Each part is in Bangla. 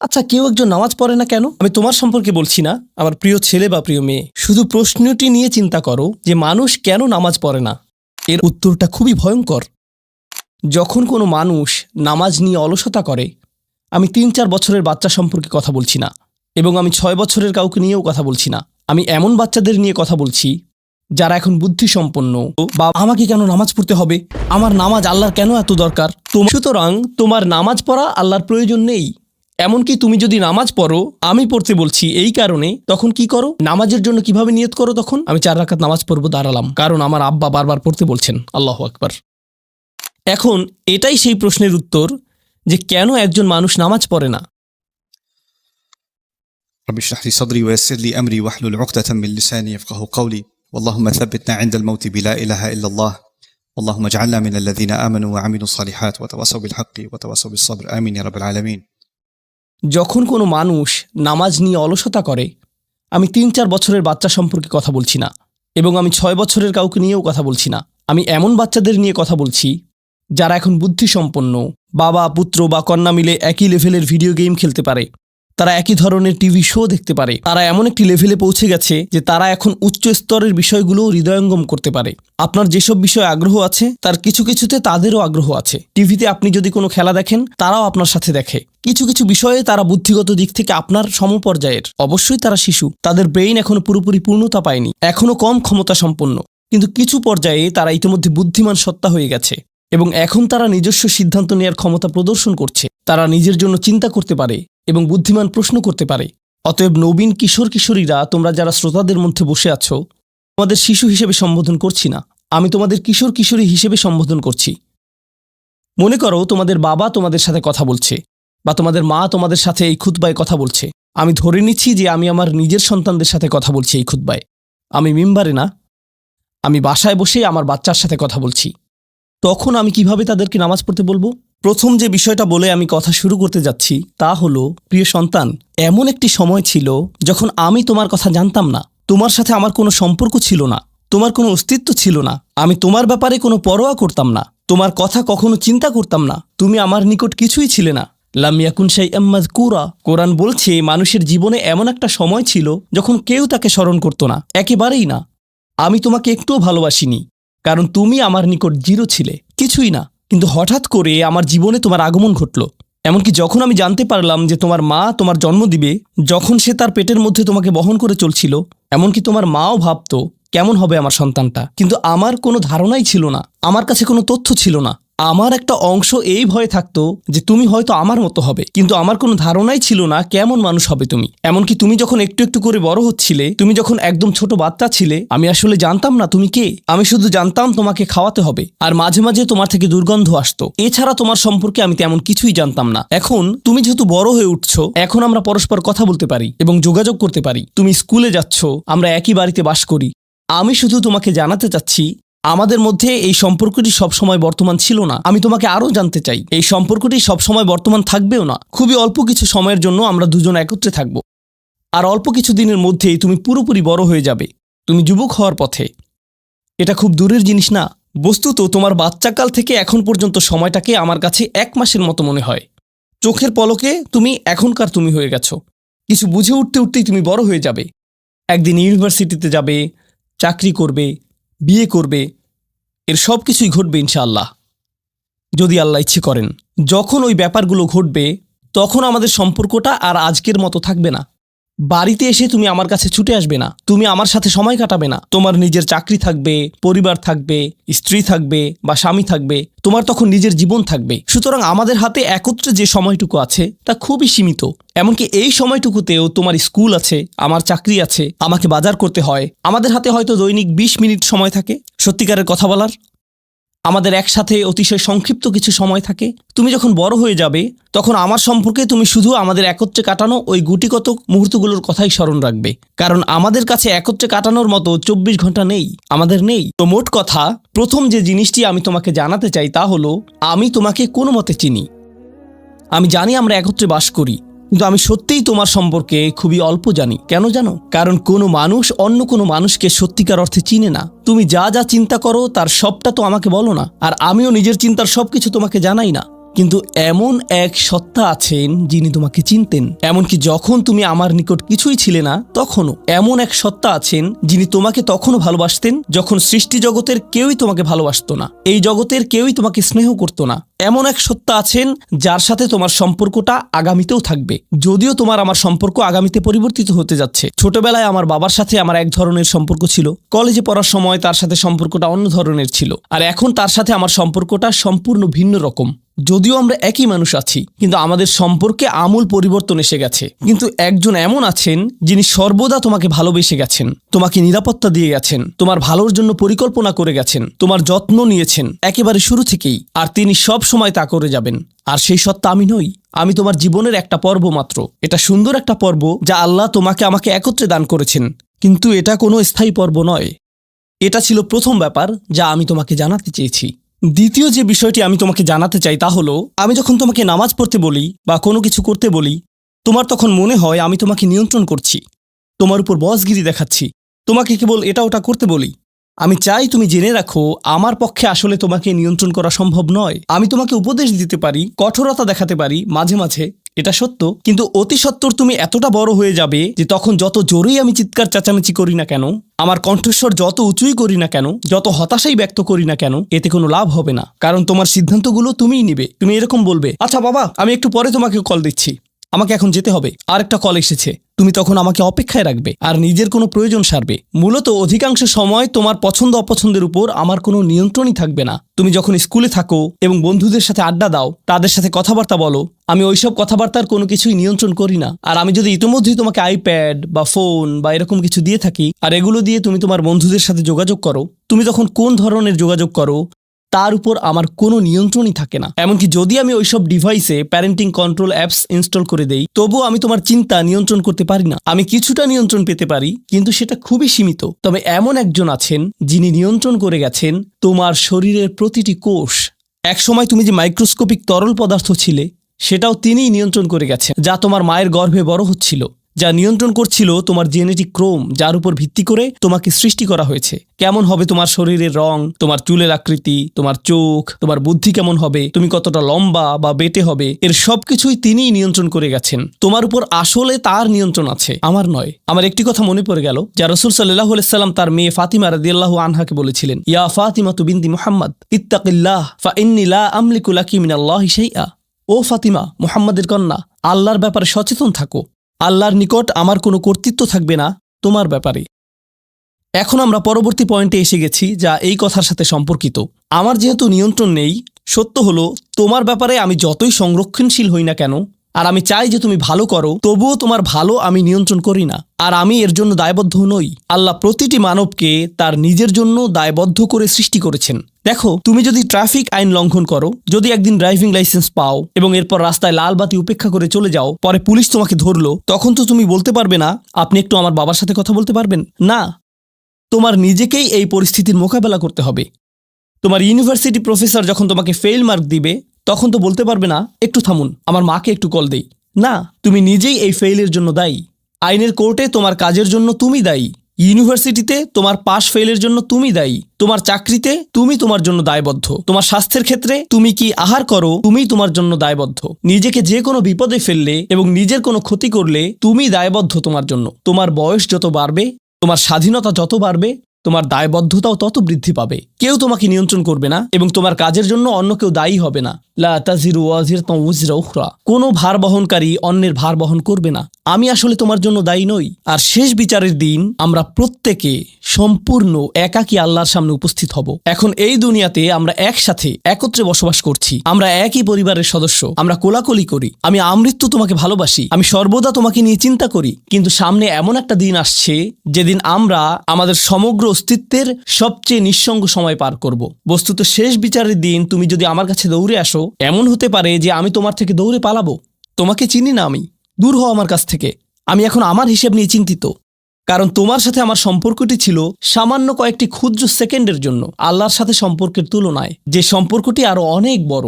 আচ্ছা, কেউ একজন নামাজ পড়ে না কেন? আমি তোমার সম্পর্কে বলছি না, আমার প্রিয় ছেলে বা প্রিয় মেয়ে। শুধু প্রশ্নটি নিয়ে চিন্তা করো যে মানুষ কেন নামাজ পড়ে না। এর উত্তরটা খুবই ভয়ঙ্কর। যখন কোনো মানুষ নামাজ নিয়ে অলসতা করে, আমি ৩-৪ বছরের বাচ্চা সম্পর্কে কথা বলছি না, এবং আমি ৬ বছরের কাউকে নিয়েও কথা বলছি না। আমি এমন বাচ্চাদের নিয়ে কথা বলছি যারা এখন বুদ্ধিসম্পন্ন। বা আমাকে কেন নামাজ পড়তে হবে, আমার নামাজ আল্লাহর কেন এত দরকার? সুতরাং তোমার নামাজ পড়া আল্লাহর প্রয়োজন নেই। এমনকি তুমি যদি নামাজ পড়ো, আমি পড়তে বলছি এই কারণে, তখন কি করো? নামাজের জন্য কিভাবে নিয়ত করো? তখন আমি 4 রাকাত নামাজ পড়বো, দাঁড়ালাম, কারণ আমার আব্বা বারবার পড়তে বলছেন। আল্লাহু আকবার। এখন এটাই সেই প্রশ্নের উত্তর যে কেন একজন মানুষ নামাজ পড়ে না। رب اشرح لي صدري ويسر لي أمري واحلل عقدة من لساني يفقهوا قولي اللهم ثبتنا عند الموت بلا إله إلا الله اللهم اجعلنا من الذين آمنوا وعملوا الصالحات وتواصوا بالحق وتواصوا بالصبر آمين يا رب العالمين। যখন কোনো মানুষ নামাজ নিয়ে অলসতা করে, আমি ৩-৪ বছরের বাচ্চা সম্পর্কে কথা বলছি না, এবং আমি ৬ বছরের কাউকে নিয়েও কথা বলছি না। আমি এমন বাচ্চাদের নিয়ে কথা বলছি যারা এখন বুদ্ধিসম্পন্ন। বাবা পুত্র বা কন্যা মিলে একই লেভেলের ভিডিও গেম খেলতে পারে, তারা একই ধরনের টিভি শো দেখতে পারে, তারা এমন একটি লেভেলে পৌঁছে গেছে যে তারা এখন উচ্চ স্তরের বিষয়গুলো হৃদয়ঙ্গম করতে পারে। আপনার যেসব বিষয়ে আগ্রহ আছে তার কিছু কিছুতে তাদেরও আগ্রহ আছে। টিভিতে আপনি যদি কোনো খেলা দেখেন, তারাও আপনার সাথে দেখে। কিছু কিছু বিষয়ে তারা বুদ্ধিগত দিক থেকে আপনার সমপর্যায়ের। অবশ্যই তারা শিশু, তাদের ব্রেইন এখনো পুরোপুরি পূর্ণতা পায়নি, এখনো কম ক্ষমতা সম্পন্ন, কিন্তু কিছু পর্যায়ে তারা ইতিমধ্যে বুদ্ধিমান সত্তা হয়ে গেছে, এবং এখন তারা নিজস্ব সিদ্ধান্ত নেওয়ার ক্ষমতা প্রদর্শন করছে। তারা নিজের জন্য চিন্তা করতে পারে এবং বুদ্ধিমান প্রশ্ন করতে পারে। অতএব নবীন কিশোর কিশোরীরা, তোমরা যারা শ্রোতাদের মধ্যে বসে আছো, তোমাদের শিশু হিসেবে সম্বোধন করছি না, আমি তোমাদের কিশোর কিশোরী হিসেবে সম্বোধন করছি। মনে করো তোমাদের বাবা তোমাদের সাথে কথা বলছে, বা তোমাদের মা তোমাদের সাথে এই খুতবায় কথা বলছে। আমি ধরে নিচ্ছি যে আমি আমার নিজের সন্তানদের সাথে কথা বলছি এই খুতবায়। আমি মিম্বারে না, আমি বাসায় বসে আমার বাচ্চার সাথে কথা বলছি। তখন আমি কিভাবে তাদেরকে নামাজ পড়তে বলবো? প্রথম যে বিষয়টা বলে আমি কথা শুরু করতে যাচ্ছি তা হলো, প্রিয় সন্তান, এমন একটি সময় ছিল যখন আমি তোমার কথা জানতাম না, তোমার সাথে আমার কোনো সম্পর্ক ছিল না, তোমার কোনো অস্তিত্ব ছিল না, আমি তোমার ব্যাপারে কোনো পরোয়া করতাম না, তোমার কথা কখনো চিন্তা করতাম না, তুমি আমার নিকট কিছুই ছিলে না। লাম ইয়াকুন শাইআম মাযকুরা। কোরআন বলছে মানুষের জীবনে এমন একটা সময় ছিল যখন কেউ তাকে স্মরণ করত না, একেবারেই না। আমি তোমাকে একটুও ভালোবাসিনি, কারণ তুমি আমার নিকট জিরো ছিলে, কিছুই না। কিন্তু হঠাৎ করে আমার জীবনে তোমার আগমন ঘটল। এমনকি যখন আমি জানতে পারলাম যে তোমার মা তোমার জন্ম দিবে, যখন সে তার পেটের মধ্যে তোমাকে বহন করে চলছিল, এমনকি তোমার মাও ভাবতো কেমন হবে আমার সন্তানটা, কিন্তু আমার কোনো ধারণাই ছিল না, আমার কাছে কোনো তথ্য ছিল না। আমার একটা অংশ এই ভয়ে থাকতো যে তুমি হয়তো আমার মতো হবে, কিন্তু আমার কোনো ধারণাই ছিল না কেমন মানুষ হবে তুমি। এমনকি তুমি যখন একটু একটু করে বড় হচ্ছিলে, তুমি যখন একদম ছোট বাচ্চা ছিলে, আমি আসলে জানতাম না তুমি কে। আমি শুধু জানতাম তোমাকে খাওয়াতে হবে, আর মাঝে মাঝে তোমার থেকে দুর্গন্ধ আসতো। এছাড়া তোমার সম্পর্কে আমি তেমন কিছুই জানতাম না। এখন তুমি যেহেতু বড় হয়ে উঠছো, এখন আমরা পরস্পর কথা বলতে পারি এবং যোগাযোগ করতে পারি। তুমি স্কুলে যাচ্ছ, আমরা একই বাড়িতে বাস করি। আমি শুধু তোমাকে জানাতে চাচ্ছি, আমাদের মধ্যে এই সম্পর্কটি সবসময় বর্তমান ছিল না। আমি তোমাকে আরও জানতে চাই, এই সম্পর্কটি সবসময় বর্তমান থাকবেও না। খুবই অল্প কিছু সময়ের জন্য আমরা দুজন একত্রে থাকব, আর অল্প কিছু দিনের মধ্যেই তুমি পুরোপুরি বড় হয়ে যাবে, তুমি যুবক হওয়ার পথে। এটা খুব দূরের জিনিস না। বস্তুত তোমার বাচ্চাকাল থেকে এখন পর্যন্ত সময়টাকে আমার কাছে 1 মাসের মতো মনে হয়। চোখের পলকে তুমি এখনকার তুমি হয়ে গেছো। কিছু বুঝে উঠতে উঠতেই তুমি বড় হয়ে যাবে। একদিন ইউনিভার্সিটিতে যাবে, চাকরি করবে, বিয়ে করবে, এর সব কিছুই ঘটবে ইনশাআল্লাহ, যদি আল্লাহ ইচ্ছে করেন। যখন ওই ব্যাপারগুলো ঘটবে, তখন আমাদের সম্পর্কটা আর আজকের মতো থাকবে না। বাড়িতে এসে তুমি আমার কাছে ছুটে আসবে না, তুমি আমার সাথে সময় কাটাবে না। তোমার নিজের চাকরি থাকবে, পরিবার থাকবে, স্ত্রী থাকবে বা স্বামী থাকবে, তোমার তখন নিজের জীবন থাকবে। সুতরাং আমাদের হাতে একত্রে যে সময়টুকু আছে তা খুবই সীমিত। এমনকি এই সময়টুকুতেও তোমার স্কুল আছে, আমার চাকরি আছে, আমাকে বাজার করতে হয়। আমাদের হাতে হয়তো দৈনিক 20 মিনিট সময় থাকে সত্যিকারের কথা বলার। আমাদের একসাথে অতিশয় সংক্ষিপ্ত কিছু সময় থাকে। তুমি যখন বড় হয়ে যাবে, তখন আমার সম্পর্কে তুমি শুধু আমাদের একত্রে কাটানো ওই গুটিকত মুহূর্তগুলোর কথাই স্মরণ রাখবে, কারণ আমাদের কাছে একত্রে কাটানোর মতো 24 ঘন্টা নেই, আমাদের নেই। তো মোট কথা, প্রথম যে জিনিসটি আমি তোমাকে জানাতে চাই তা হলো, আমি তোমাকে কোনো মতে চিনি। আমি জানি আমরা একত্রে বাস করি, কিন্তু আমি সত্যিই তোমার সম্পর্কে খুবই অল্প জানি। কেন জানো? কারণ কোনো মানুষ অন্য কোনো মানুষকে সত্যিকার অর্থে চিনে না। তুমি যা যা চিন্তা করো তার সবটা তো আমাকে বলো না, আর আমিও নিজের চিন্তার সবকিছু তোমাকে জানাই না। কিন্তু এমন এক সত্তা আছেন যিনি তোমাকে চিনতেন, এমনকি যখন তুমি আমার নিকট কিছুই ছিলে না তখনও। এমন এক সত্তা আছেন যিনি তোমাকে তখনও ভালোবাসতেন যখন সৃষ্টি জগতের কেউই তোমাকে ভালোবাসতো না, এই জগতের কেউই তোমাকে স্নেহ করতো না। এমন এক সত্তা আছেন যার সাথে তোমার সম্পর্কটা আগামীতেও থাকবে, যদিও তোমার আমার সম্পর্ক আগামীতে পরিবর্তিত হতে যাচ্ছে। ছোটবেলায় আমার বাবার সাথে আমার এক ধরনের সম্পর্ক ছিল, কলেজে পড়ার সময় তার সাথে সম্পর্কটা অন্য ধরনের ছিল, আর এখন তার সাথে আমার সম্পর্কটা সম্পূর্ণ ভিন্ন রকম। যদিও আমরা একই মানুষ আছি, কিন্তু আমাদের সম্পর্কে আমূল পরিবর্তন এসে গেছে। কিন্তু একজন এমন আছেন যিনি সর্বদা তোমাকে ভালোবেসে গেছেন, তোমাকে নিরাপত্তা দিয়ে গেছেন, তোমার ভালোর জন্য পরিকল্পনা করে গেছেন, তোমার যত্ন নিয়েছেন একেবারে শুরু থেকেই, আর তিনি সব সময় তা করে যাবেন। আর সেই সত্তা আমি নই, আমি তোমার জীবনের একটা পর্ব মাত্র। এটা সুন্দর একটা পর্ব যা আল্লাহ তোমাকে আমাকে একত্রে দান করেছেন, কিন্তু এটা কোনো স্থায়ী পর্ব নয়। এটা ছিল প্রথম ব্যাপার যা আমি তোমাকে জানাতে চেয়েছি। দ্বিতীয় যে বিষয়টি আমি তোমাকে জানাতে চাই তা হলো, আমি যখন তোমাকে নামাজ পড়তে বলি বা কোনো কিছু করতে বলি, তোমার তখন মনে হয় আমি তোমাকে নিয়ন্ত্রণ করছি, তোমার উপর বসগিরি দেখাচ্ছি, তোমাকে কেবল এটা ওটা করতে বলি। আমি চাই তুমি জেনে রাখো, আমার পক্ষে আসলে তোমাকে নিয়ন্ত্রণ করা সম্ভব নয়। আমি তোমাকে উপদেশ দিতে পারি, কঠোরতা দেখাতে পারি মাঝে মাঝে, এটা সত্য, কিন্তু অতি সত্বর তুমি এতটা বড় হয়ে যাবে যে তখন যত জোরেই আমি চিৎকার চেঁচামেচি করি না কেন, আমার কণ্ঠস্বর যত উঁচুই করি না কেন, যত হতাশাই ব্যক্ত করি না কেন, এতে কোনো লাভ হবে না। কারণ তোমার সিদ্ধান্তগুলো তুমিই নিবে। তুমি এরকম বলবে, আচ্ছা বাবা, আমি একটু পরে তোমাকে কল দিচ্ছি, আমাকে এখন যেতে হবে, আর একটা কল এসেছে। তুমি তখন আমাকে অপেক্ষায় রাখবে আর নিজের কোনো প্রয়োজন সারবে। মূলত অধিকাংশ সময় তোমার পছন্দ অপছন্দের উপর আমার কোনো নিয়ন্ত্রণই থাকবে না। তুমি যখন স্কুলে থাকো এবং বন্ধুদের সাথে আড্ডা দাও, তাদের সাথে কথাবার্তা বলো, আমি ওইসব কথাবার্তার কোনো কিছুই নিয়ন্ত্রণ করি না। আর আমি যদি ইতিমধ্যেই তোমাকে আইপ্যাড বা ফোন বা এরকম কিছু দিয়ে থাকি, আর এগুলো দিয়ে তুমি তোমার বন্ধুদের সাথে যোগাযোগ করো, তুমি তখন কোন ধরনের যোগাযোগ করো তার উপর আমার কোনো নিয়ন্ত্রণই থাকে না। এমনকি যদি আমি ওইসব ডিভাইসে প্যারেন্টিং কন্ট্রোল অ্যাপস ইনস্টল করে দেই, তবুও আমি তোমার চিন্তা নিয়ন্ত্রণ করতে পারি না। আমি কিছুটা নিয়ন্ত্রণ পেতে পারি, কিন্তু সেটা খুবই সীমিত। তবে এমন একজন আছেন যিনি নিয়ন্ত্রণ করে গেছেন তোমার শরীরের প্রতিটি কোষ। একসময় তুমি যে মাইক্রোস্কোপিক তরল পদার্থ ছিলে, সেটাও তিনিই নিয়ন্ত্রণ করে গেছেন, যা তোমার মায়ের গর্ভে বড় হচ্ছিল, যা নিয়ন্ত্রণ করছিল তোমার জেনেটিক ক্রোম, যার উপর ভিত্তি করে তোমাকে সৃষ্টি করা হয়েছে। কেমন হবে তোমার শরীরের রং, তোমার চুলের আকৃতি, তোমার চোখ, তোমার বুদ্ধি কেমন হবে, তুমি কতটা লম্বা বা বেটে হবে, এর সবকিছুই তিনিই নিয়ন্ত্রণ করে গেছেন। তোমার উপর আসলে তার নিয়ন্ত্রণ আছে, আমার নয়। আমার একটি কথা মনে পড়ে গেল, যা রাসূল সাল্লাল্লাহু আলাইহি সাল্লাম তার মেয়ে ফাতিমা রাদিয়াল্লাহু আনহাকে বলেছিলেন, ইয়া ফাতিমাতু বিনতি মুহাম্মদ ইত্তাকিল্লাহ ফা ইন্নী লা আমলিকু লাকি মিনাল্লাহি শাইআ। ও ফাতিমা, মুহাম্মাদের কন্যা, আল্লাহর ব্যাপারে সচেতন থাকো। আল্লাহর নিকট আমার কোনো কর্তৃত্ব থাকবে না তোমার ব্যাপারে। এখন আমরা পরবর্তী পয়েন্টে এসে গেছি, যা এই কথার সাথে সম্পর্কিত। আমার যেহেতু নিয়ন্ত্রণ নেই, সত্য হলো তোমার ব্যাপারে আমি যতই সংরক্ষণশীল হই না কেন, আর আমি চাই যে তুমি ভালো করো, তবুও তোমার ভালো আমি নিয়ন্ত্রণ করি না, আর আমি এর জন্য দায়বদ্ধ নই। আল্লাহ প্রতিটি মানবকে তার নিজের জন্য দায়বদ্ধ করে সৃষ্টি করেছেন। দেখো, তুমি যদি ট্রাফিক আইন লঙ্ঘন করো, যদি একদিন ড্রাইভিং লাইসেন্স পাও এবং এরপর রাস্তায় লাল বাতি উপেক্ষা করে চলে যাও, পরে পুলিশ তোমাকে ধরলো, তখন তো তুমি বলতে পারবে না, আপনি একটু আমার বাবার সাথে কথা বলতে পারবেন না। তোমার নিজেকেই এই পরিস্থিতির মোকাবেলা করতে হবে। তোমার ইউনিভার্সিটি প্রফেসর যখন তোমাকে ফেল মার্ক দিবে, তখন তো বলতে পারবে না, একটু থামুন, আমার মাকে একটু কল দেই। না, তুমি নিজেই এই ফেইলের জন্য দায়ী। আইনের কোর্টে তোমার কাজের জন্য তুমি দায়ী। ইউনিভার্সিটিতে তোমার পাশ ফেলের জন্য তুমি দায়ী। তোমার চাকরিতে তুমি তোমার জন্য দায়বদ্ধ। তোমার স্বাস্থ্যের ক্ষেত্রে তুমি কি আহার করো, তুমি তোমার জন্য দায়বদ্ধ। নিজেকে যে কোনো বিপদে ফেললে এবং নিজের কোনো ক্ষতি করলে তুমি দায়বদ্ধ তোমার জন্য। তোমার বয়স যত বাড়বে, তোমার স্বাধীনতা যত বাড়বে, তোমার দায়বদ্ধতাও তত বৃদ্ধি পাবে। কেউ তোমাকে নিয়ন্ত্রণ করবে না এবং তোমার কাজের জন্য অন্য কেউ দায়ী হবে না। লা তাজিরু ওয়াজিরাতুন উযরা উখরা। কোনো ভার বহনকারী অন্যের ভার বহন করবে না। আমি আসলে তোমার জন্য দায়ী নই। আর শেষ বিচারের দিন আমরা প্রত্যেকে সম্পূর্ণ একাকী আল্লাহর সামনে উপস্থিত হব। এখন এই দুনিয়াতে আমরা একসাথে একত্রে বসবাস করছি, আমরা একই পরিবারের সদস্য, আমরা কোলাকুলি করি, আমি আমৃত্যু তোমাকে ভালোবাসি, আমি সর্বদা তোমাকে নিয়ে চিন্তা করি। কিন্তু সামনে এমন একটা দিন আসছে যেদিন আমরা আমাদের সমগ্র অস্তিত্বের সবচেয়ে নিঃসঙ্গ সময় পার করব। বস্তুত শেষ বিচারের দিন তুমি যদি আমার কাছে দৌড়ে আসো, এমন হতে পারে যে আমি তোমার থেকে দৌড়ে পালাবো। তোমাকে চিনি না আমি, দূর হও আমার কাছ থেকে। আমি এখন আমার হিসেব নিয়ে চিন্তিত, কারণ তোমার সাথে আমার সম্পর্কটি ছিল সামান্য কয়েকটি ক্ষুদ্র সেকেন্ডের জন্য। আল্লাহর সাথে সম্পর্কের তুলনায় যে সম্পর্কটি আরো অনেক বড়,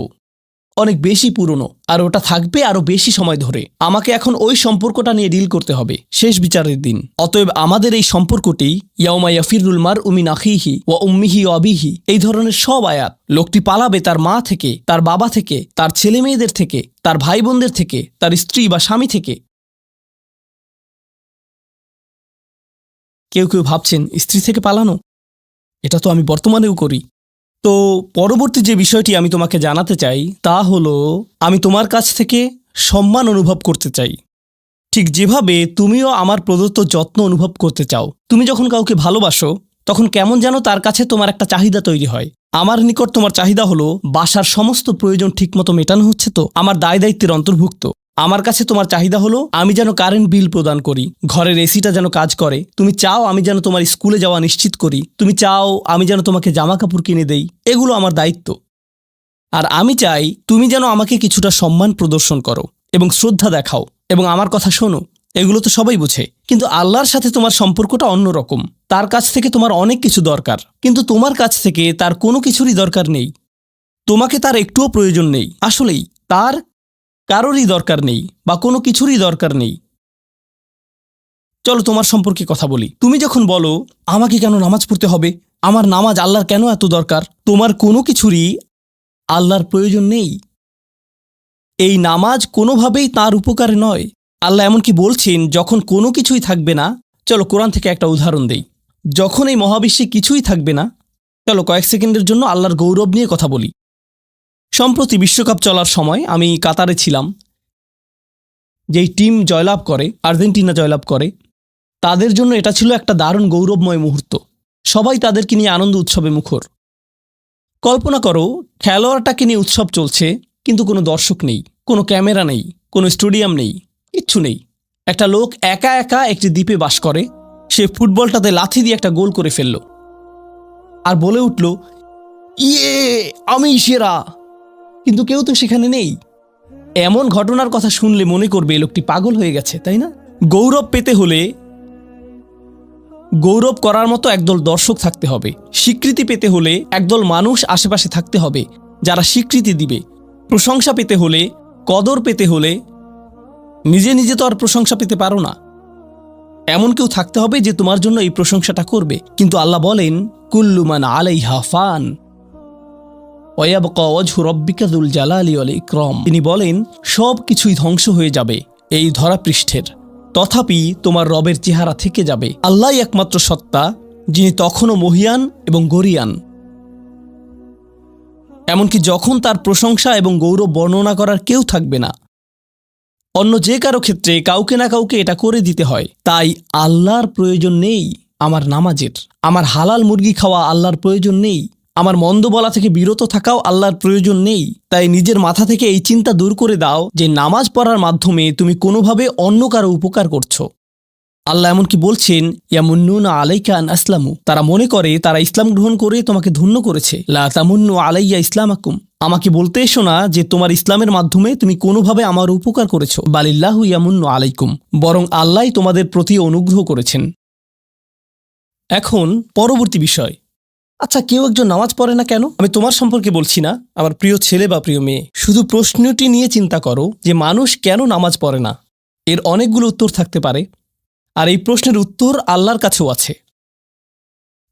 অনেক বেশি পুরনো, আর ওটা থাকবে আরো বেশি সময় ধরে। আমাকে এখন ওই সম্পর্কটা নিয়ে ডিল করতে হবে শেষ বিচারের দিন। অতএব আমাদের এই সম্পর্কটি ইয়াউমা ইয়াফিরুল মারউ মিন আখিহি ওয়া উম্মিহি ওয়া আবিহি, এই ধরনের সব আয়াত। লোকটি পালাবে তার মা থেকে, তার বাবা থেকে, তার ছেলে মেয়েদের থেকে, তার ভাই বোনদের থেকে, তার স্ত্রী বা স্বামী থেকে। কেউ কেউ ভাবছেন স্ত্রী থেকে পালানো, এটা তো আমি বর্তমানেও করি। তো পরবর্তী যে বিষয়টি আমি তোমাকে জানাতে চাই তা হলো, আমি তোমার কাছ থেকে সম্মান অনুভব করতে চাই, ঠিক যেভাবে তুমিও আমার প্রদত্ত যত্ন অনুভব করতে চাও। তুমি যখন কাউকে ভালোবাসো তখন কেমন যেন তার কাছে তোমার একটা চাহিদা তৈরি হয়। আমার নিকট তোমার চাহিদা হলো বাসার সমস্ত প্রয়োজন ঠিকমতো মেটানো হচ্ছে তো, আমার দায় দায়িত্বের অন্তর্ভুক্ত। আমার কাছে তোমার চাহিদা হলো আমি যেন কারেন্ট বিল প্রদান করি, ঘরের এসিটা যেন কাজ করে। তুমি চাও আমি যেন তোমার স্কুলে যাওয়া নিশ্চিত করি, তুমি চাও আমি যেন তোমাকে জামা কাপড় কিনে দেই। এগুলো আমার দায়িত্ব। আর আমি চাই তুমি যেন আমাকে কিছুটা সম্মান প্রদর্শন করো এবং শ্রদ্ধা দেখাও এবং আমার কথা শোনো। এগুলো তো সবাই বোঝে, কিন্তু আল্লাহর সাথে তোমার সম্পর্কটা অন্যরকম। তার কাছ থেকে তোমার অনেক কিছু দরকার, কিন্তু তোমার কাছ থেকে তার কোনো কিছুরই দরকার নেই। তোমাকে তার একটুও প্রয়োজন নেই। আসলেই তার কারোরই দরকার নেই বা কোনো কিছুরই দরকার নেই। চলো তোমার সম্পর্কে কথা বলি। তুমি যখন বলো আমাকে কেন নামাজ পড়তে হবে, আমার নামাজ আল্লাহর কেন এত দরকার, তোমার কোনো কিছুরই আল্লাহর প্রয়োজন নেই। এই নামাজ কোনোভাবেই তার উপকারে নয়। আল্লাহ এমনকি বলছেন যখন কোনো কিছুই থাকবে না। চলো কোরআন থেকে একটা উদাহরণ দেই। যখন এই মহাবিশ্বে কিছুই থাকবে না, চলো কয়েক সেকেন্ডের জন্য আল্লাহর গৌরব নিয়ে কথা বলি। সম্প্রতি বিশ্বকাপ চলার সময় আমি কাতারে ছিলাম। যেই টিম জয়লাভ করে, আর্জেন্টিনা জয়লাভ করে, তাদের জন্য এটা ছিল একটা দারুণ গৌরবময় মুহূর্ত। সবাই তাদেরকে নিয়ে আনন্দ উৎসবে মুখর। কল্পনা করো খেলোয়াড়টাকে নিয়ে উৎসব চলছে, কিন্তু কোনো দর্শক নেই, কোনো ক্যামেরা নেই, কোনো স্টেডিয়াম নেই, কিচ্ছু নেই। একটা লোক একা একা একটি দ্বীপে বাস করে। সে ফুটবলটাতে লাথি দিয়ে একটা গোল করে ফেলল আর বলে উঠল, ইয়ে, আমি সেরা। কিন্তু কেউ তো সেখানে নেই। এমন ঘটনার কথা শুনলে মনে করবে লোকটি পাগল হয়ে গেছে, তাই না? গৌরব পেতে হলে গৌরব করার মতো একদল দর্শক থাকতে হবে। স্বীকৃতি পেতে হলে একদল মানুষ আশেপাশে থাকতে হবে যারা স্বীকৃতি দিবে। প্রশংসা পেতে হলে, কদর পেতে হলে নিজে নিজে তো আর প্রশংসা পেতে পারো না। এমন কেউ থাকতে হবে যে তোমার জন্য এই প্রশংসাটা করবে। কিন্তু আল্লাহ বলেন, কুল্লু মান আলাইহা ফান ওয়া ইয়াবকা ওয়াজহু রাব্বিকা যুল জালালি ওয়াল ইকরাম। তিনি বলেন সব কিছুই ধ্বংস হয়ে যাবে এই ধরাপৃষ্ঠের, তথাপি তোমার রবের চেহারা থেকে যাবে। আল্লাহই একমাত্র সত্তা, যিনি তখনও মহিয়ান এবং গরিয়ান। এমনকি যখন তার প্রশংসা এবং গৌরব বর্ণনা করার কেউ থাকবে না, অন্য যে কারো ক্ষেত্রে কাউকে না কাউকে এটা করে দিতে হয়। তাই আল্লাহর প্রয়োজন নেই আমার নামাজের, আমার হালাল মুরগি খাওয়া আল্লাহর প্রয়োজন নেই, আমার মন্দ বলা থেকে বিরত থাকাও আল্লাহর প্রয়োজন নেই। তাই নিজের মাথা থেকে এই চিন্তা দূর করে দাও যে নামাজ পড়ার মাধ্যমে তুমি কোনোভাবে অন্য কারো উপকার করছো। আল্লাহ এমনকি বলছেন, ইয়ামুন্নুনা আলাইকা আন আসলামু, তারা মনে করে তারা ইসলাম গ্রহণ করে তোমাকে ধন্য করেছে। লা তামুন্নু আলাইয়া ইসলামাকুম, আমাকে বলতে এসো না যে তোমার ইসলামের মাধ্যমে তুমি কোনোভাবে আমার উপকার করেছো। বালিল্লাহু ইয়ামুন্নু আলাইকুম, বরং আল্লাহই তোমাদের প্রতি অনুগ্রহ করেছেন। এখন পরবর্তী বিষয়, আচ্ছা কেউ একজন নামাজ পড়ে না কেন? আমি তোমার সম্পর্কে বলছি না, আমার প্রিয় ছেলে বা প্রিয় মেয়ে। শুধু প্রশ্নটি নিয়ে চিন্তা করো যে মানুষ কেন নামাজ পড়ে না। এর অনেকগুলো উত্তর থাকতে পারে, আর এই প্রশ্নের উত্তর আল্লাহর কাছেও আছে।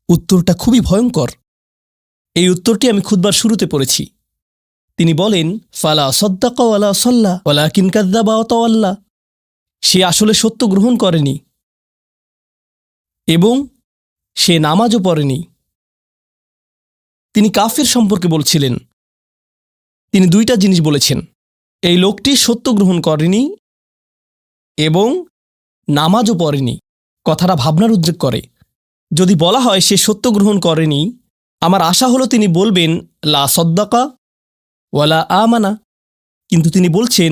উত্তরটা খুবই ভয়ঙ্কর। এই উত্তরটি আমি খুতবার শুরুতে পড়েছি। তিনি বলেন, ফালা সাদ্দাকা ওয়ালা সাল্লা ওয়ালাকিন কাযযাবা ওয়া তাওয়াল্লা। সে আসলে সত্য গ্রহণ করেনি এবং সে নামাজও পড়েনি। তিনি কাফির সম্পর্কে বলছিলেন। তিনি দুইটা জিনিস বলেছেন, এই লোকটি সত্য গ্রহণ করেনি এবং নামাজও পড়েনি। কথাটা ভাবনার উদ্রেক করে। যদি বলা হয় সে সত্য গ্রহণ করেনি, আমার আশা হলো তিনি বলবেন লা সাদ্দাকা ওয়ালা আমানা, কিন্তু তিনি বলছেন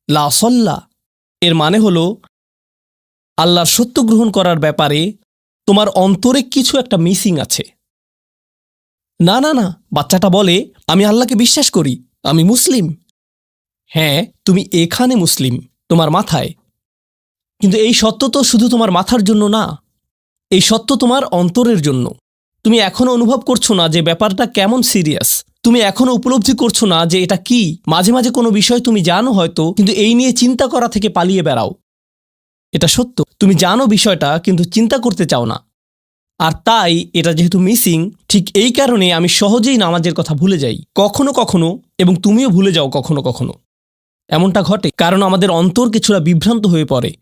লা সাল্লা। এর মানে হলো আল্লাহর সত্য গ্রহণ করার ব্যাপারে তোমার অন্তরে কিছু একটা মিসিং আছে। না না না, বাচ্চাটা বলে আমি আল্লাহকে বিশ্বাস করি, আমি মুসলিম। হ্যাঁ, তুমি এখানে মুসলিম, তোমার মাথায়। কিন্তু এই সত্য তো শুধু তোমার মাথার জন্য না, এই সত্য তোমার অন্তরের জন্য। তুমি এখনো অনুভব করছো না যে ব্যাপারটা কেমন সিরিয়াস। তুমি এখনো উপলব্ধি করছো না যে এটা কি। মাঝে মাঝে কোনো বিষয় তুমি জানো হয়তো, কিন্তু এই নিয়ে চিন্তা করা থেকে পালিয়ে বেড়াও। এটা সত্য, তুমি জানো বিষয়টা কিন্তু চিন্তা করতে চাও না। আর তাই এটা যেহেতু মিসিং, ঠিক এই কারণে আমি সহজেই নামাজের কথা ভুলে যাই কখনো কখনো, এবং তুমিও ভুলে যাও কখনো কখনো। এমনটা ঘটে কারণ আমাদের অন্তর কিছুটা বিভ্রান্ত হয়ে পড়ে।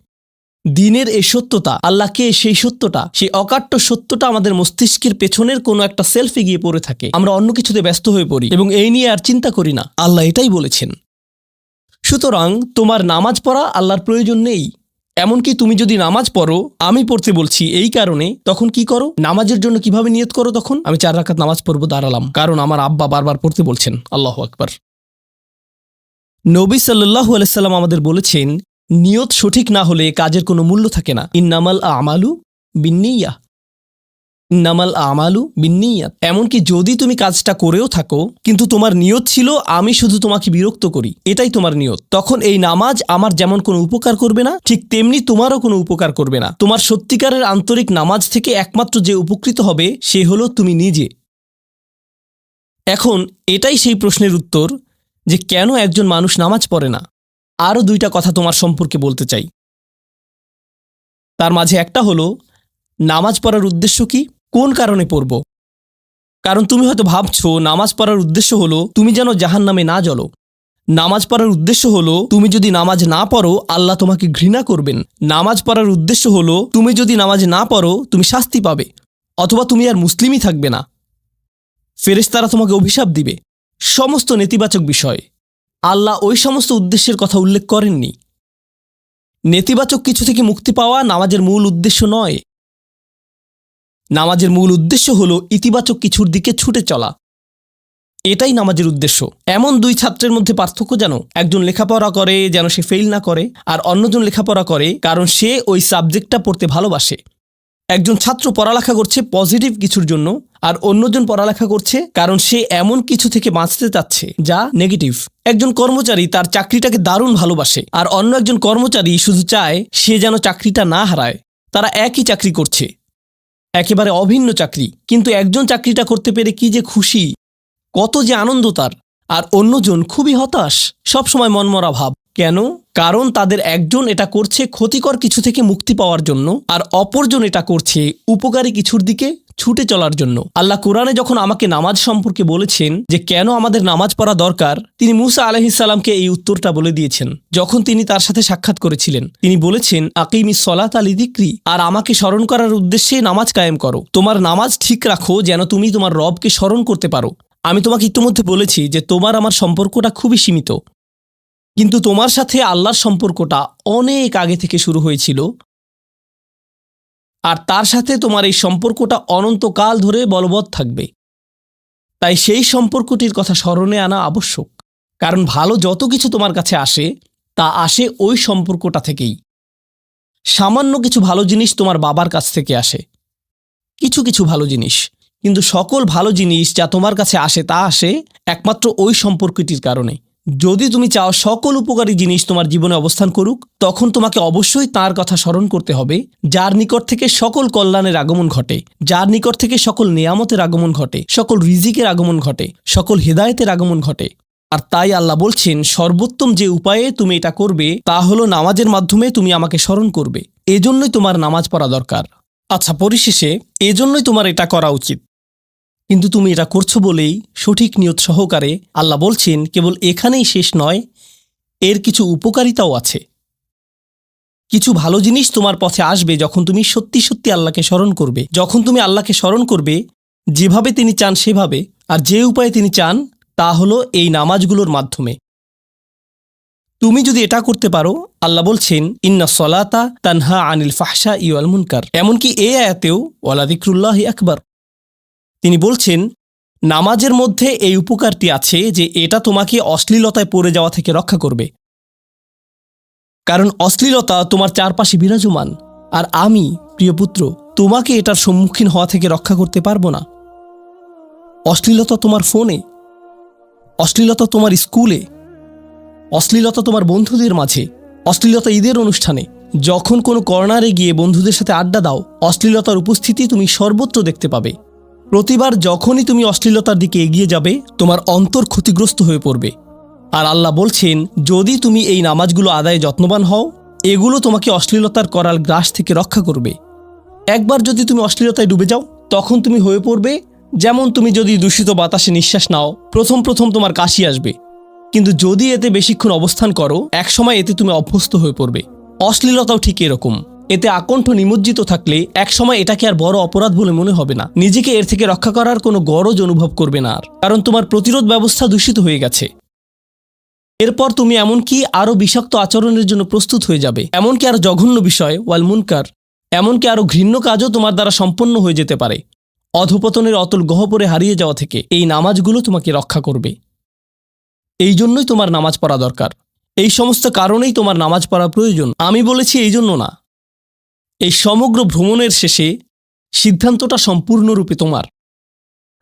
দিনের এই সত্যতা, আল্লাহকে সেই সত্যটা, সেই অকাট্য সত্যটা আমাদের মস্তিষ্কের পেছনের কোনো একটা সেলফে গিয়ে পড়ে থাকে। আমরা অন্য কিছুতে ব্যস্ত হয়ে পড়ি এবং এই নিয়ে আর চিন্তা করি না। আল্লাহ এটাই বলেছেন। সুতরাং তোমার নামাজ পড়া আল্লাহর প্রয়োজন নেই। এমনকি তুমি যদি নামাজ পড়ো, আমি পড়তে বলছি এই কারণে, তখন কি করো? নামাজের জন্য কিভাবে নিয়ত করো? তখন আমি 4 রাকাত নামাজ পড়বো, দাঁড়ালাম, কারণ আমার আব্বা বারবার পড়তে বলছেন। আল্লাহু আকবার। নবী সাল্লাল্লাহু আলাইহি সাল্লাম আমাদের বলেছেন, নিয়ত সঠিক না হলে কাজের কোনো মূল্য থাকে না। ইন্নামাল আমালু বিন্নিয়াহ, ইন্নামাল আমালু বিন্নিয়াত। এমনকি যদি তুমি কাজটা করেও থাকো কিন্তু তোমার নিয়ত ছিল আমি শুধু তোমাকে বিরক্ত করি, এটাই তোমার নিয়ত, তখন এই নামাজ আমার যেমন কোনো উপকার করবে না, ঠিক তেমনি তোমারও কোনো উপকার করবে না। তোমার সত্যিকারের আন্তরিক নামাজ থেকে একমাত্র যে উপকৃত হবে সে হলো তুমি নিজে। এখন এটাই সেই প্রশ্নের উত্তর যে কেন একজন মানুষ নামাজ পড়ে না। আরও 2টা কথা তোমার সম্পর্কে বলতে চাই। তার মাঝে একটা হলো নামাজ পড়ার উদ্দেশ্য কি, কোন কারণে পড়ব। কারণ তুমি হয়তো ভাবছো নামাজ পড়ার উদ্দেশ্য হলো তুমি যেন জাহান্নামে না জ্বলো। নামাজ পড়ার উদ্দেশ্য হলো তুমি যদি নামাজ না পড়ো আল্লাহ তোমাকে ঘৃণা করবেন। নামাজ পড়ার উদ্দেশ্য হলো তুমি যদি নামাজ না পড়ো তুমি শাস্তি পাবে, অথবা তুমি আর মুসলিমই থাকবে না, ফেরেশতারা তোমাকে অভিশাপ দিবে। সমস্ত নেতিবাচক বিষয়। আল্লাহ ওই সমস্ত উদ্দেশ্যের কথা উল্লেখ করেননি। নেতিবাচক কিছু থেকে মুক্তি পাওয়া নামাজের মূল উদ্দেশ্য নয়। নামাজের মূল উদ্দেশ্য হলো ইতিবাচক কিছুর দিকে ছুটে চলা। এটাই নামাজের উদ্দেশ্য। এমন 2 ছাত্রের মধ্যে পার্থক্য জানো? একজন লেখাপড়া করে যেন সে ফেল না করে, আর অন্যজন লেখাপড়া করে কারণ সে ওই সাবজেক্টটা পড়তে ভালোবাসে। একজন ছাত্র পড়ালেখা করছে পজিটিভ কিছুর জন্য, আর অন্যজন পড়ালেখা করছে কারণ সে এমন কিছু থেকে বাঁচতে চাচ্ছে যা নেগেটিভ। একজন কর্মচারী তার চাকরিটাকে দারুণ ভালোবাসে, আর অন্য একজন কর্মচারী শুধু চায় সে যেন চাকরিটা না হারায়। তারা একই চাকরি করছে, একেবারে অভিন্ন চাকরি, কিন্তু একজন চাকরিটা করতে পেরে কি যে খুশি, কত যে আনন্দ তার, আর অন্যজন খুবই হতাশ, সবসময় মনমরা ভাব। কেন? কারণ তাদের একজন এটা করছে ক্ষতিকর কিছু থেকে মুক্তি পাওয়ার জন্য, আর অপরজন এটা করছে উপকারী কিছুর দিকে ছুটে চলার জন্য। আল্লাহ কোরআনে যখন আমাকে নামাজ সম্পর্কে বলেছেন যে কেন আমাদের নামাজ পড়া দরকার, তিনি মূসা আলাইহিস সালামকে এই উত্তরটা বলে দিয়েছেন যখন তিনি তার সাথে সাক্ষাৎ করেছিলেন। তিনি বলেছেন, আকিমিস সলাতা লিযিকরি, আর আমাকে স্মরণ করার উদ্দেশ্যে নামাজ কায়েম করো। তোমার নামাজ ঠিক রাখো যেন তুমি তোমার রবকে স্মরণ করতে পারো। আমি তোমাকে ইতিমধ্যে বলেছি যে তোমার আমার সম্পর্কটা খুবই সীমিত, কিন্তু তোমার সাথে আল্লাহর সম্পর্কটা অনেক আগে থেকে শুরু হয়েছিল, আর তার সাথে তোমার এই সম্পর্কটা অনন্তকাল ধরে বলবৎ থাকবে। তাই সেই সম্পর্কটির কথা স্মরণে আনা আবশ্যক, কারণ ভালো যত কিছু তোমার কাছে আসে তা আসে ওই সম্পর্কটা থেকেই। সামান্য কিছু ভালো জিনিস তোমার বাবার কাছ থেকে আসে, কিছু কিছু ভালো জিনিস, কিন্তু সকল ভালো জিনিস যা তোমার কাছে আসে তা আসে একমাত্র ওই সম্পর্কটির কারণে। যদি তুমি চাও সকল উপকারী জিনিস তোমার জীবনে অবস্থান করুক, তখন তোমাকে অবশ্যই তার কথা স্মরণ করতে হবে, যার নিকট থেকে সকল কল্যাণের আগমন ঘটে, যার নিকট থেকে সকল নিয়ামতের আগমন ঘটে, সকল রিজিকের আগমন ঘটে, সকল হেদায়েতের আগমন ঘটে। আর তাই আল্লাহ বলছেন, সর্বোত্তম যে উপায়ে তুমি এটা করবে তা হলো নামাজের মাধ্যমে তুমি আমাকে স্মরণ করবে। এজন্যই তোমার নামাজ পড়া দরকার। আচ্ছা, পরিশেষে এজন্যই তোমার এটা করা উচিত, কিন্তু তুমি এটা করছো বলেই সঠিক নিয়ত সহকারে। আল্লাহ বলছেন, কেবল এখানেই শেষ নয়, এর কিছু উপকারিতাও আছে। কিছু ভালো জিনিস তোমার পথে আসবে যখন তুমি সত্যি সত্যি আল্লাহকে স্মরণ করবে। যখন তুমি আল্লাহকে স্মরণ করবে যেভাবে তিনি চান সেভাবে, আর যে উপায়ে তিনি চান তা হলো এই নামাজগুলোর মাধ্যমে। তুমি যদি এটা করতে পারো, আল্লাহ বলছেন, ইন্না সলাতা তানহা আনিল ফাহশা ওয়াল মুনকার। এমনকি এই আয়াতেও ওয়ালা যিকরুল্লাহি আকবার। তিনি বলছেন, নামাজের মধ্যে এই উপকারটি আছে যে এটা তোমাকে অশ্লীলতায় পড়ে যাওয়া থেকে রক্ষা করবে। কারণ অশ্লীলতা তোমার চারপাশে বিরাজমান, আর আমি, প্রিয় পুত্র, তোমাকে এটার সম্মুখীন হওয়া থেকে রক্ষা করতে পারবো না। অশ্লীলতা তোমার ফোনে, অশ্লীলতা তোমার স্কুলে, অশ্লীলতা তোমার বন্ধুদের মাঝে, অশ্লীলতা ঈদের অনুষ্ঠানে। যখন কোনো কর্নারে গিয়ে বন্ধুদের সাথে আড্ডা দাও, অশ্লীলতার উপস্থিতি তুমি সর্বত্র দেখতে পাবে। প্রতিবার যখনই তুমি অশ্লীলতার দিকে এগিয়ে যাবে তোমার অন্তর ক্ষতিগ্রস্ত হয়ে পড়বে। আর আল্লাহ বলছেন, যদি তুমি এই নামাজগুলো আদায়ে যত্নবান হও, এগুলো তোমাকে অশ্লীলতার করাল গ্রাস থেকে রক্ষা করবে। একবার যদি তুমি অশ্লীলতায় ডুবে যাও, তখন তুমি হয়ে পড়বে যেমন তুমি যদি দূষিত বাতাসে নিঃশ্বাস নাও, প্রথম তোমার কাশি আসবে, কিন্তু যদি এতে বেশিক্ষণ অবস্থান করো, একসময় এতে তুমি অভ্যস্ত হয়ে পড়বে। অশ্লীলতাও ঠিক এরকম, এতে আকণ্ঠ নিমজ্জিত থাকলে একসময় এটাকে আর বড় অপরাধ বলে মনে হবে না, নিজেকে এর থেকে রক্ষা করার কোনো গরজ অনুভব করবে না আর, কারণ তোমার প্রতিরোধ ব্যবস্থা দূষিত হয়ে গেছে। এরপর তুমি এমনকি আরও বিষাক্ত আচরণের জন্য প্রস্তুত হয়ে যাবে, এমনকি আরও জঘন্য বিষয় ওয়াল মুনকার, এমনকি আরও ঘৃণ্য কাজও তোমার দ্বারা সম্পন্ন হয়ে যেতে পারে। অধঃপতনের অতল গহ্বরে হারিয়ে যাওয়া থেকে এই নামাজগুলো তোমাকে রক্ষা করবে। এই জন্যই তোমার নামাজ পড়া দরকার, এই সমস্ত কারণেই তোমার নামাজ পড়া প্রয়োজন। আমি বলেছি এই জন্য না, এই সমগ্র ভ্রমণের শেষে সিদ্ধান্তটা সম্পূর্ণরূপে তোমার।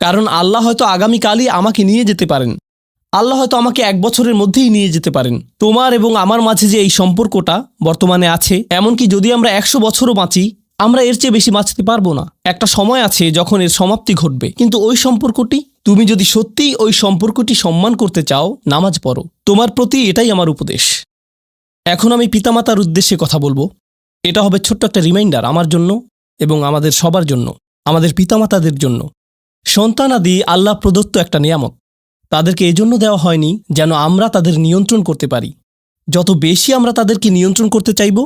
কারণ আল্লাহ হয়তো আগামীকালই আমাকে নিয়ে যেতে পারেন, আল্লাহ হয়তো আমাকে 1 বছরের মধ্যেই নিয়ে যেতে পারেন। তোমার এবং আমার মাঝে যে এই সম্পর্কটা বর্তমানে আছে, এমনকি যদি আমরা 100 বছরও বাঁচি, আমরা এর চেয়ে বেশি বাঁচতে পারবো না। একটা সময় আছে যখন এর সমাপ্তি ঘটবে, কিন্তু ওই সম্পর্কটি, তুমি যদি সত্যিই ওই সম্পর্কটি সম্মান করতে চাও, নামাজ পড়ো। তোমার প্রতি এটাই আমার উপদেশ। এখন আমি পিতামাতার উদ্দেশ্যে কথা বলবো। এটা হবে ছোট্ট একটা রিমাইন্ডার আমার জন্য এবং আমাদের সবার জন্য, আমাদের পিতামাতাদের জন্য। সন্তানাদি আল্লাহ প্রদত্ত একটা নিয়ামত, তাদেরকে এজন্য দেওয়া হয়নি যেন আমরা তাদের নিয়ন্ত্রণ করতে পারি। যত বেশি আমরা তাদেরকে নিয়ন্ত্রণ করতে চাইব,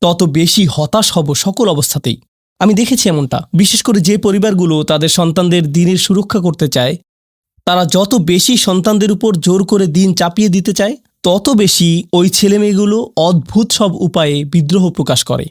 তত বেশি হতাশ হব সকল অবস্থাতেই। আমি দেখেছি এমনটা, বিশেষ করে যে পরিবারগুলো তাদের সন্তানদের দিনের সুরক্ষা করতে চায়, তারা যত বেশি সন্তানদের উপর জোর করে দিন চাপিয়ে দিতে চায়, তত বেশি ওই ছেলেমেয়েগুলো অদ্ভুত সব উপায়ে বিদ্রোহ প্রকাশ করে।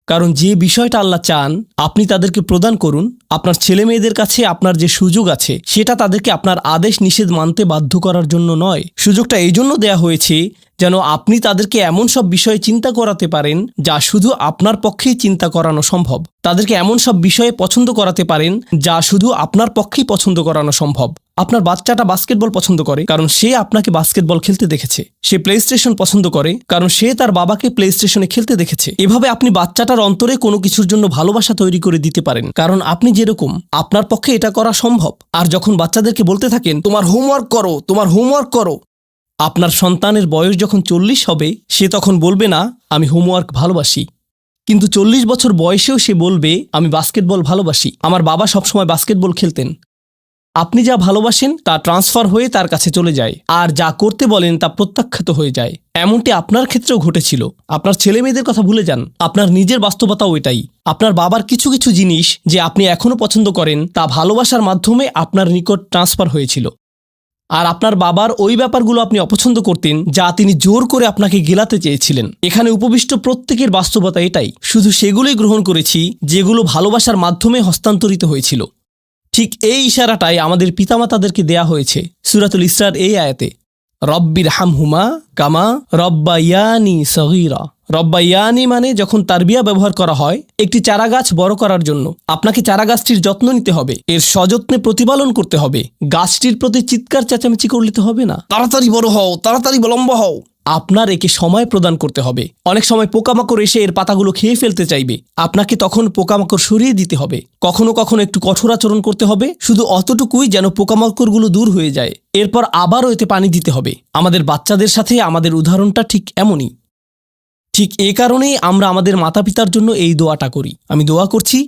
কারণ যে বিষয়টা আল্লাহ চান আপনি তাদেরকে প্রদান করুন, আপনার ছেলেমেয়েদের কাছে আপনার যে সুযোগ আছে সেটা তাদেরকে আপনার আদেশ নিষেধ মানতে বাধ্য করার জন্য নয়। সুযোগটা এই জন্য দেয়া হয়েছে যেন আপনি তাদেরকে এমন সব বিষয়ে চিন্তা করাতে পারেন যা শুধু আপনার পক্ষেই চিন্তা করানো সম্ভব। তাদেরকে এমন সব বিষয়ে পছন্দ করাতে পারেন যা শুধু আপনার পক্ষেই পছন্দ করানো সম্ভব। আপনার বাচ্চাটা বাস্কেটবল পছন্দ করে কারণ সে আপনাকে বাস্কেটবল খেলতে দেখেছে। সে প্লে স্টেশন পছন্দ করে কারণ সে তার বাবাকে প্লে স্টেশনে খেলতে দেখেছে। এভাবে আপনি বাচ্চাটার অন্তরে কোনো কিছুর জন্য ভালোবাসা তৈরি করে দিতে পারেন, কারণ আপনি যেরকম, আপনার পক্ষে এটা করা সম্ভব। আর যখন বাচ্চাদেরকে বলতে থাকেন তোমার হোমওয়ার্ক করো, তোমার হোমওয়ার্ক করো, আপনার সন্তানের বয়স যখন 40 হবে, সে তখন বলবে না আমি হোমওয়ার্ক ভালোবাসি, কিন্তু 40 বছর বয়সেও সে বলবে আমি বাস্কেটবল ভালোবাসি, আমার বাবা সবসময় বাস্কেটবল খেলতেন। আপনি যা ভালোবাসেন তা ট্রান্সফার হয়ে তার কাছে চলে যায়, আর যা করতে বলেন তা প্রত্যাখ্যাত হয়ে যায়। এমনটি আপনার ক্ষেত্রেও ঘটেছিল। আপনার ছেলেমেয়েদের কথা ভুলে যান, আপনার নিজের বাস্তবতাও এটাই। আপনার বাবার কিছু কিছু জিনিস যে আপনি এখনও পছন্দ করেন তা ভালোবাসার মাধ্যমে আপনার নিকট ট্রান্সফার হয়েছিল, আর আপনার বাবার ওই ব্যাপারগুলো আপনি অপছন্দ করতেন যা তিনি জোর করে আপনাকে গেলাতে চেয়েছিলেন। এখানে উপবিষ্ট প্রত্যেকের বাস্তবতা এটাই, শুধু সেগুলোই গ্রহণ করেছি যেগুলো ভালোবাসার মাধ্যমে হস্তান্তরিত হয়েছিল। ঠিক এই ইশারাটাই আমাদের পিতামাতাদেরকে দেয়া হয়েছে সূরাতুল ইসরার এই আয়াতে, রব্বির হামহুমা কামা রব্বায়ানি সগীরা। রব্বায়ানি মানে যখন তারবিয়া ব্যবহার করা হয় একটি চারাগাছ বড় করার জন্য, আপনাকে চারাগাছটির যত্ন নিতে হবে, এর সযত্নে প্রতিপালন করতে হবে। গাছটির প্রতি চিৎকার চেঁচামেচি করলে তো হবে না, তাড়াতাড়ি বড় হও, তাড়াতাড়ি লম্বা হও। আপনার একে সময় প্রদান করতে হবে। অনেক সময় পোকামাকড় এসে এর পাতাগুলো খেয়ে ফেলতে চাইবে, আপনাকে তখন পোকামাকড় সরিয়ে দিতে হবে। কখনো কখনো একটু কঠোর আচরণ করতে হবে, শুধু অতটুকুই যেন পোকামাকড়গুলো দূর হয়ে যায়। এরপর আবারও এতে পানি দিতে হবে। আমাদের বাচ্চাদের সাথে আমাদের উদাহরণটা ঠিক এমনই। ঠিক এ কারণেই আমরা আমাদের মাতা পিতার জন্য এই দোয়াটা করি। আমি দোয়া করছি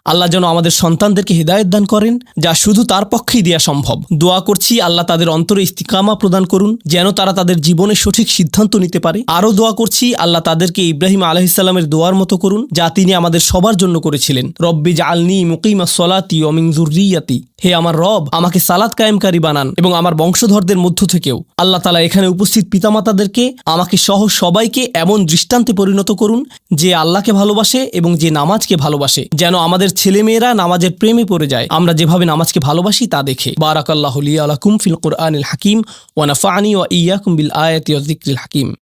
আল্লাহ যেন আমাদের সন্তানদেরকে হিদায়াত দান করেন, যা শুধু তার পক্ষেই দেয়া সম্ভব। দোয়া করছি আল্লাহ তাদের অন্তরে ইস্তিকামা প্রদান করুন, যেন তারা তাদের জীবনে সঠিক সিদ্ধান্ত নিতে পারে। আরও দোয়া করছি আল্লাহ তাদেরকে ইব্রাহিম আলাইহিসসালামের দোয়ার মতো করুন, যা তিনি আমাদের সবার জন্য করেছিলেন, রব্বি জাআলনি মুকিমাস সলাতি ওয়া মিন যুররিয়াতি। হে আমার রব, আমাকে সালাত কায়েমকারী বানান এবং আমার বংশধরদের মধ্য থেকেও। আল্লাহ তাআলা এখানে উপস্থিত পিতামাতাদেরকে, আমাকে সহ সবাইকে এমন দৃষ্টান্তে পরিণত করুন যে আল্লাহকে ভালোবাসে এবং যে নামাজকে ভালোবাসে, যেন আমাদের ছেলেমেয়েরা নামাজের প্রেমে পড়ে যায় আমরা যেভাবে নামাজকে ভালোবাসি তা দেখে। বারাকাল্লাহু লি ওয়া লাকুম ফিল কুরআনিল হাকিম ওয়া নাফা'নি ওয়া ইয়্যাকুম বিল আয়াতি ওয়াজ যিকরিল হাকিম।